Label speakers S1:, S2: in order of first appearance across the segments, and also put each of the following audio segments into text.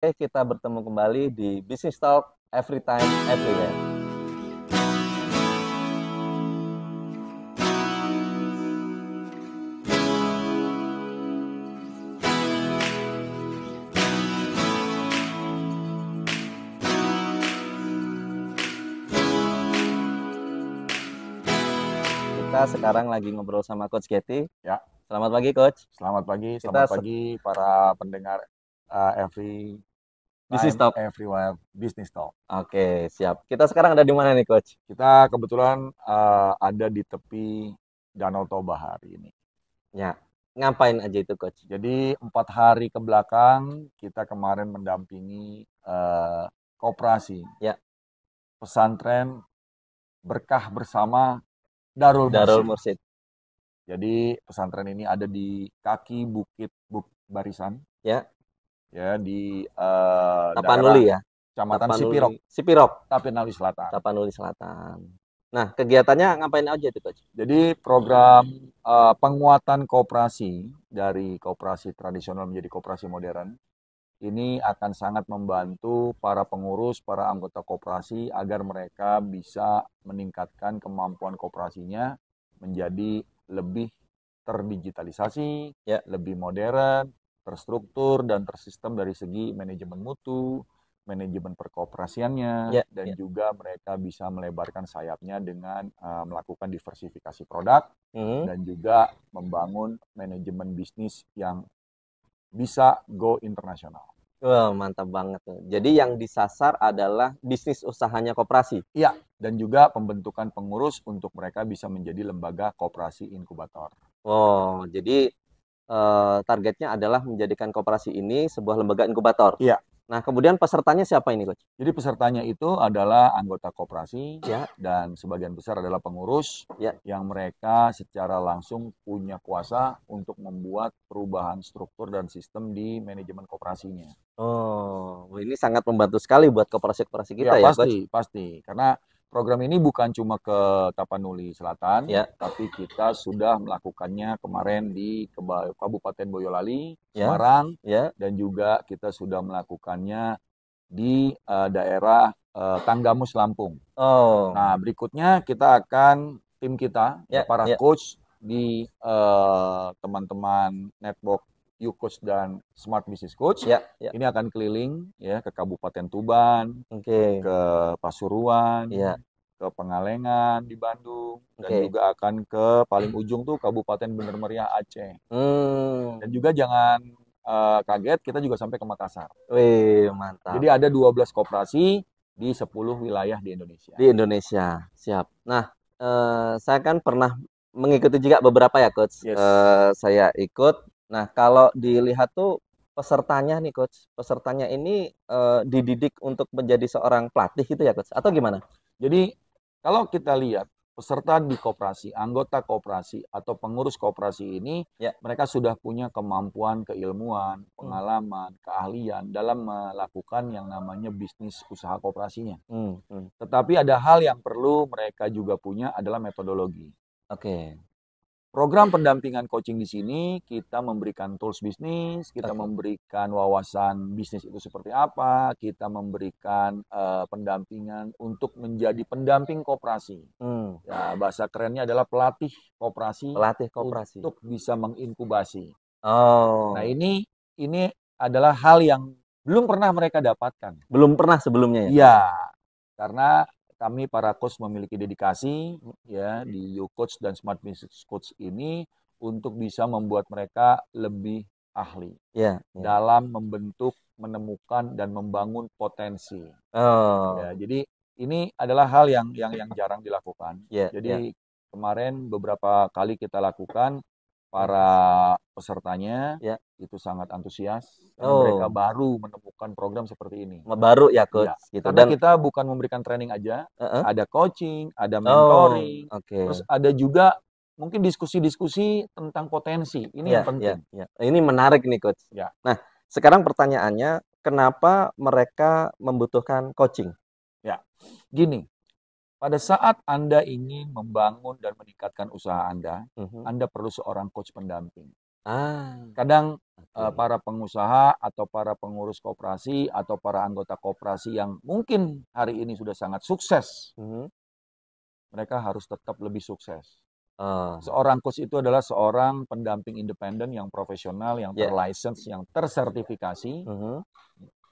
S1: Oke, kita bertemu kembali di Business Talk Every Time, Everywhere. Kita sekarang lagi ngobrol sama Coach Getty.
S2: Ya,
S1: Selamat pagi, Coach.
S2: selamat pagi,
S1: Kita
S2: selamat pagi para pendengar Every
S1: Business
S2: Time,
S1: Talk.
S2: Everywhere Business Talk.
S1: Oke, siap. Kita sekarang ada di mana nih, Coach?
S2: Kita kebetulan ada di tepi Danau Toba hari ini.
S1: Ya, ngapain aja itu, Coach?
S2: Jadi 4 hari ke belakang kita kemarin mendampingi koperasi
S1: Ya,
S2: pesantren Berkah Bersama Darul
S1: Darul
S2: Mursid.
S1: Mursid.
S2: Jadi pesantren ini ada di kaki Bukit Barisan,
S1: Ya,
S2: ya di daerah
S1: Tapanuli ya.
S2: Kecamatan Sipirok,
S1: Tapanuli, Sipirok,
S2: Tapinali Selatan.
S1: Tapanuli Selatan. Nah, kegiatannya ngapain aja itu, Coach?
S2: Jadi program penguatan koperasi dari koperasi tradisional menjadi koperasi modern ini akan sangat membantu para pengurus, para anggota koperasi agar mereka bisa meningkatkan kemampuan koperasinya menjadi lebih terdigitalisasi,
S1: Ya,
S2: lebih modern, terstruktur dan tersistem dari segi manajemen mutu, manajemen perkooperasiannya,
S1: ya,
S2: dan
S1: ya.
S2: juga mereka bisa melebarkan sayapnya dengan melakukan diversifikasi produk
S1: Hmm.
S2: dan juga membangun manajemen bisnis yang bisa go internasional.
S1: Wah, mantap banget tuh. Jadi yang disasar adalah bisnis usahanya koperasi.
S2: Iya, dan juga pembentukan pengurus untuk mereka bisa menjadi lembaga koperasi inkubator.
S1: Oh, jadi targetnya adalah menjadikan koperasi ini sebuah lembaga inkubator.
S2: Iya,
S1: Nah, kemudian pesertanya siapa ini, Coach?
S2: jadi pesertanya itu adalah anggota koperasi
S1: Ya,
S2: dan sebagian besar adalah pengurus
S1: ya.
S2: yang mereka secara langsung punya kuasa untuk membuat perubahan struktur dan sistem di manajemen koperasinya.
S1: Oh, ini sangat membantu sekali buat koperasi-koperasi
S2: Ya,
S1: kita ya, Coach.
S2: pasti. Karena program ini bukan cuma ke Tapanuli Selatan,
S1: Ya,
S2: tapi kita sudah melakukannya kemarin di Kabupaten Boyolali,
S1: ya,
S2: Semarang,
S1: ya.
S2: dan juga kita sudah melakukannya di daerah Tanggamus, Lampung.
S1: Oh,
S2: Nah, berikutnya kita akan tim kita, ya
S1: ya,
S2: para
S1: ya,
S2: coach di teman-teman network U-Coach dan Smart Business Coach.
S1: ya, ya.
S2: Ini akan keliling ya ke Kabupaten Tuban,
S1: Oke.
S2: ke Pasuruan,
S1: Ya,
S2: ke Pengalengan di Bandung, dan
S1: oke.
S2: juga akan ke paling ujung tuh Kabupaten Bener Meriah Aceh.
S1: Hmm.
S2: Dan juga jangan kaget, kita juga sampai ke Makassar.
S1: Wih, mantap.
S2: Jadi ada 12 koperasi di 10 wilayah di Indonesia.
S1: Di Indonesia. Siap. Nah, saya kan pernah mengikuti juga beberapa ya, Coach.
S2: Yes.
S1: Saya ikut. Nah, kalau dilihat tuh pesertanya nih, Coach. Pesertanya ini dididik untuk menjadi seorang pelatih gitu ya, Coach? Atau gimana?
S2: Jadi kalau kita lihat peserta di koperasi, anggota koperasi atau pengurus koperasi ini,
S1: Ya.
S2: mereka sudah punya kemampuan, keilmuan,
S1: Hmm.
S2: pengalaman, keahlian dalam melakukan yang namanya bisnis usaha koperasinya.
S1: Hmm. Hmm.
S2: Tetapi ada hal yang perlu mereka juga punya adalah metodologi.
S1: Oke.
S2: Program pendampingan coaching di sini kita memberikan tools bisnis, kita
S1: Oke.
S2: memberikan wawasan bisnis itu seperti apa, kita memberikan pendampingan untuk menjadi pendamping koperasi.
S1: Hmm.
S2: Ya, bahasa kerennya adalah pelatih koperasi
S1: Pelatih koperasi.
S2: untuk bisa menginkubasi. Nah,
S1: Oh,
S2: ini adalah hal yang belum pernah mereka dapatkan.
S1: belum pernah sebelumnya ya, Coach?
S2: Iya, karena kami para coach memiliki dedikasi ya di U-Coach dan Smart Business Coach ini untuk bisa membuat mereka lebih ahli
S1: Ya, ya.
S2: dalam membentuk, menemukan dan membangun potensi. Ya,
S1: Oh,
S2: jadi ini adalah hal yang jarang dilakukan.
S1: ya, ya.
S2: Jadi kemarin beberapa kali kita lakukan,
S1: Hmm.
S2: para pesertanya
S1: Ya.
S2: itu sangat antusias karena mereka
S1: Oh,
S2: baru menemukan program seperti ini.
S1: baru ya,
S2: Iya,
S1: Coach, gitu.
S2: karena
S1: Dan
S2: kita bukan memberikan training aja,
S1: heeh.
S2: ada coaching, ada
S1: Oh,
S2: mentoring, terus
S1: oke.
S2: ada juga mungkin diskusi-diskusi tentang potensi. Ini
S1: Ya,
S2: yang
S1: ya,
S2: penting.
S1: ya. Ini menarik nih, Coach.
S2: Ya,
S1: Nah, sekarang pertanyaannya, kenapa mereka membutuhkan coaching?
S2: ya. Gini, pada saat Anda ingin membangun dan meningkatkan usaha
S1: Mhm.
S2: Anda perlu seorang coach pendamping. Kadang
S1: Oke.
S2: para pengusaha atau para pengurus koperasi atau para anggota koperasi yang mungkin hari ini sudah sangat sukses,
S1: Mhm.
S2: mereka harus tetap lebih sukses.
S1: Oh,
S2: Seorang coach itu adalah seorang pendamping independen yang profesional, yang
S1: ya.
S2: terlicense, yang tersertifikasi,
S1: Mhm.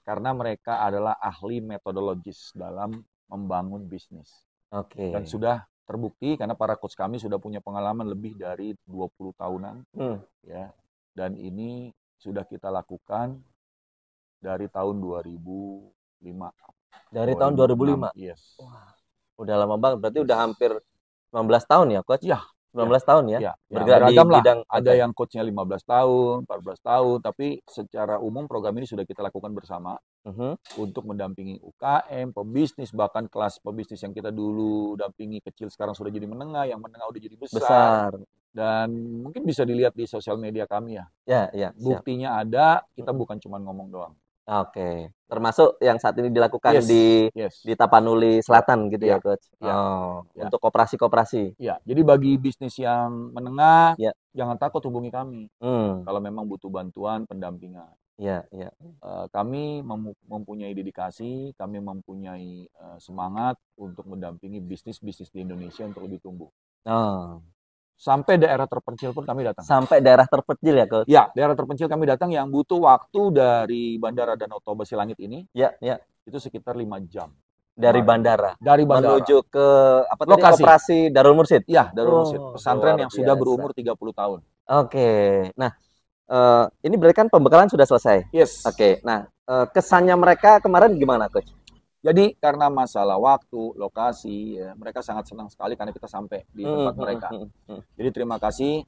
S2: karena mereka adalah ahli metodologis dalam membangun bisnis. Dan
S1: Oke.
S2: sudah terbukti karena para coach kami sudah punya pengalaman lebih dari 20 tahunan,
S1: Hmm.
S2: ya. Dan ini sudah kita lakukan dari tahun 2005,
S1: Dari tahun
S2: 2006,
S1: 2005.
S2: yes.
S1: Wah, udah lama banget. Berarti udah
S2: Yes.
S1: hampir 19 tahun ya, Coach?
S2: Ya,
S1: 19 tahun ya?
S2: ya,
S1: Bergerak di
S2: beragam lah.
S1: bidang
S2: Ada
S1: oke.
S2: yang coachnya 15 tahun, 14 tahun, tapi secara umum program ini sudah kita lakukan bersama
S1: Mhm.
S2: untuk mendampingi UKM, pebisnis, bahkan kelas pebisnis yang kita dulu dampingi kecil sekarang sudah jadi menengah, yang menengah udah jadi besar,
S1: Besar.
S2: dan mungkin bisa dilihat di sosial media kami ya.
S1: Ya, ya, siap.
S2: Buktinya ada, kita
S1: Mhm.
S2: bukan cuma ngomong doang.
S1: Oke. Termasuk yang saat ini dilakukan
S2: Yes,
S1: di
S2: yes,
S1: Tapanuli
S2: ya,
S1: Selatan gitu
S2: ya,
S1: ya, Coach?
S2: ya,
S1: Oh,
S2: ya,
S1: untuk koperasi-koperasi.
S2: ya. Jadi bagi bisnis yang menengah,
S1: Ya.
S2: jangan takut hubungi kami
S1: Hmm.
S2: kalau memang butuh bantuan pendampingan.
S1: Ya, ya.
S2: Kami mempunyai dedikasi, kami mempunyai semangat untuk mendampingi bisnis-bisnis di Indonesia untuk lebih tumbuh.
S1: Oh,
S2: Sampai daerah terpencil pun kami datang.
S1: sampai daerah terpencil ya, Coach?
S2: Ya, daerah terpencil kami datang yang butuh waktu dari Bandara Danau Toba Silangit ini,
S1: Ya, ya.
S2: itu sekitar 5 jam.
S1: Dari bandara
S2: Dari bandara.
S1: menuju ke apa tadi
S2: Lokasi.
S1: koperasi Darul Mursid.
S2: Ya, Darul Mursid.
S1: Oh,
S2: Pesantren
S1: luar
S2: yang sudah
S1: biasa.
S2: berumur 30 tahun.
S1: Oke. Nah, ini berarti kan pembekalan sudah selesai.
S2: Yes.
S1: Oke. Nah, kesannya mereka kemarin gimana, Coach?
S2: Jadi karena masalah waktu, lokasi, ya, mereka sangat senang sekali karena kita sampai di tempat mereka. Jadi terima kasih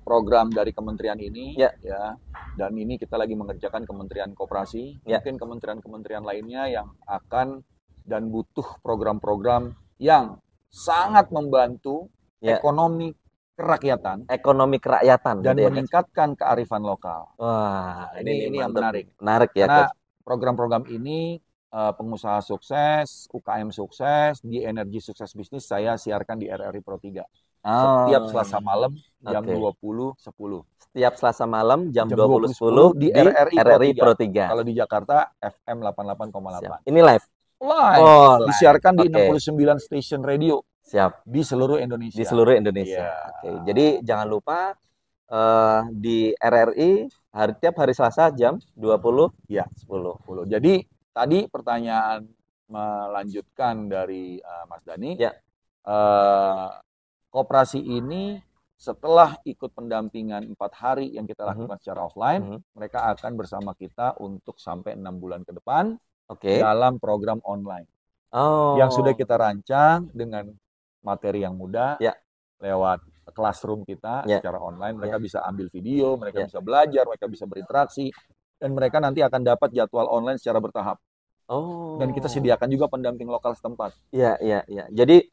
S2: program dari kementerian ini,
S1: Ya.
S2: ya. Dan ini kita lagi mengerjakan Kementerian Koperasi,
S1: Ya.
S2: mungkin kementerian-kementerian lainnya yang akan dan butuh program-program yang sangat membantu
S1: Ya.
S2: ekonomi kerakyatan
S1: Ekonomi kerakyatan
S2: dan
S1: gitu ya, Coach?
S2: meningkatkan kearifan lokal.
S1: Wah,
S2: Ini yang
S1: mantap.
S2: menarik.
S1: Menarik ya,
S2: Karena
S1: Coach.
S2: program-program ini pengusaha sukses, UKM sukses, di energi sukses bisnis saya siarkan di RRI Pro 3. Setiap
S1: Oh,
S2: Selasa malam jam
S1: oke.
S2: 20.10.
S1: Setiap Selasa malam jam
S2: Jam
S1: 20.10
S2: 20.10 di
S1: di
S2: RRI Pro
S1: RRI
S2: 3.
S1: Pro 3.
S2: Kalau di Jakarta FM
S1: Siap.
S2: 88,8.
S1: Ini live.
S2: Live.
S1: Oh, live.
S2: Disiarkan di
S1: Oke.
S2: 69 stasiun radio
S1: Siap.
S2: di seluruh
S1: Di
S2: Indonesia.
S1: seluruh Indonesia.
S2: Iya.
S1: Oke. Jadi jangan lupa di RRI tiap hari Selasa jam 20.10.
S2: Ya. Jadi tadi pertanyaan melanjutkan dari Mas Dani.
S1: Ya.
S2: Koperasi ini setelah ikut pendampingan 4 hari yang kita lakukan secara offline, mereka akan bersama kita untuk sampai 6 bulan ke depan dalam program online. Yang sudah kita rancang dengan materi yang mudah,
S1: Ya.
S2: lewat classroom kita
S1: Ya.
S2: secara online. Mereka
S1: Ya.
S2: bisa ambil video, mereka
S1: Ya.
S2: bisa belajar, mereka bisa berinteraksi, dan mereka nanti akan dapat jadwal online secara bertahap.
S1: Oh.
S2: Dan kita sediakan juga pendamping lokal setempat.
S1: Iya, iya, iya. Jadi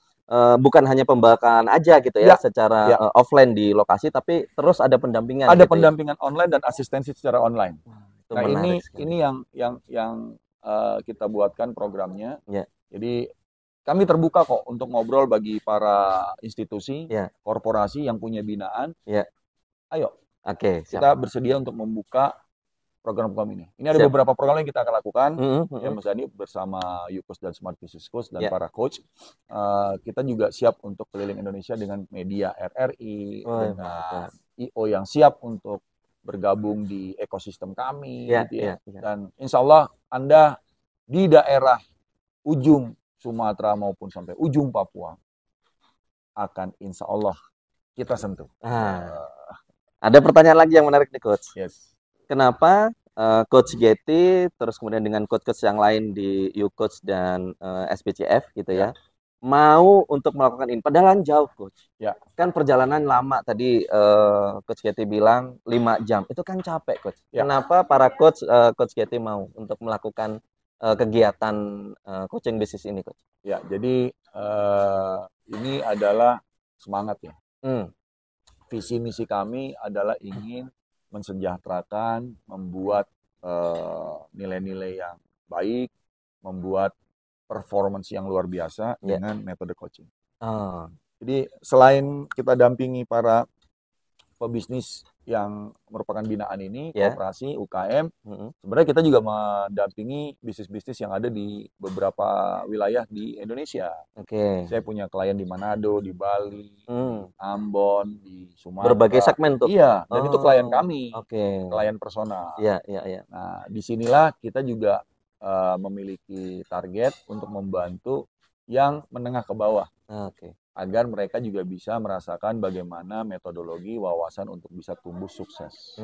S1: bukan hanya pembekalan aja gitu ya,
S2: Ya,
S1: secara
S2: ya.
S1: Offline di lokasi, tapi terus ada pendampingan.
S2: Ada
S1: gitu
S2: pendampingan online dan asistensi secara online.
S1: Itu
S2: Nah
S1: menarik
S2: ini yang kita buatkan programnya.
S1: Ya.
S2: Jadi kami terbuka kok untuk ngobrol bagi para institusi,
S1: Ya.
S2: korporasi yang punya binaan.
S1: Ya.
S2: Ayo,
S1: Oke, siap.
S2: kita bersedia untuk membuka program-program ini. Ini ada
S1: Siap.
S2: beberapa program yang kita akan lakukan. Ya, Mas Dani bersama Yukos dan Smart Business Coach dan
S1: Ya.
S2: para coach. Kita juga siap untuk keliling Indonesia dengan media RRI, dengan IO yang siap untuk bergabung di ekosistem kami.
S1: Ya,
S2: gitu ya.
S1: ya.
S2: Dan insya Allah Anda di daerah ujung Sumatera maupun sampai ujung Papua akan insya Allah kita sentuh.
S1: Ada pertanyaan lagi yang menarik nih, Coach.
S2: Yes.
S1: Kenapa Coach Getty terus kemudian dengan coach-coach yang lain di U-Coach dan SPCF gitu ya, mau untuk melakukan ini? Padahal jauh, Coach.
S2: Ya.
S1: Kan perjalanan lama tadi Coach Getty bilang 5 jam. Itu kan capek, Coach.
S2: Ya.
S1: Kenapa para coach Getty mau untuk melakukan kegiatan coaching bisnis ini, Coach?
S2: Ya, jadi ini adalah semangat ya. Visi misi kami adalah ingin mensejahterakan, membuat nilai-nilai yang baik, membuat performance yang luar biasa dengan metode coaching. Jadi selain kita dampingi para pebisnis yang merupakan binaan ini,
S1: Ya.
S2: koperasi, UKM, sebenarnya kita juga mendampingi bisnis-bisnis yang ada di beberapa wilayah di Indonesia.
S1: Oke.
S2: Saya punya klien di Manado, di Bali, di Ambon, di
S1: Berbagai
S2: Sumatera.
S1: segmen tuh.
S2: Iya, dan itu klien kami,
S1: Oke.
S2: klien personal.
S1: Iya, iya, iya.
S2: Nah, disinilah kita juga memiliki target untuk membantu yang menengah ke bawah.
S1: Oke.
S2: Agar mereka juga bisa merasakan bagaimana metodologi wawasan untuk bisa tumbuh sukses.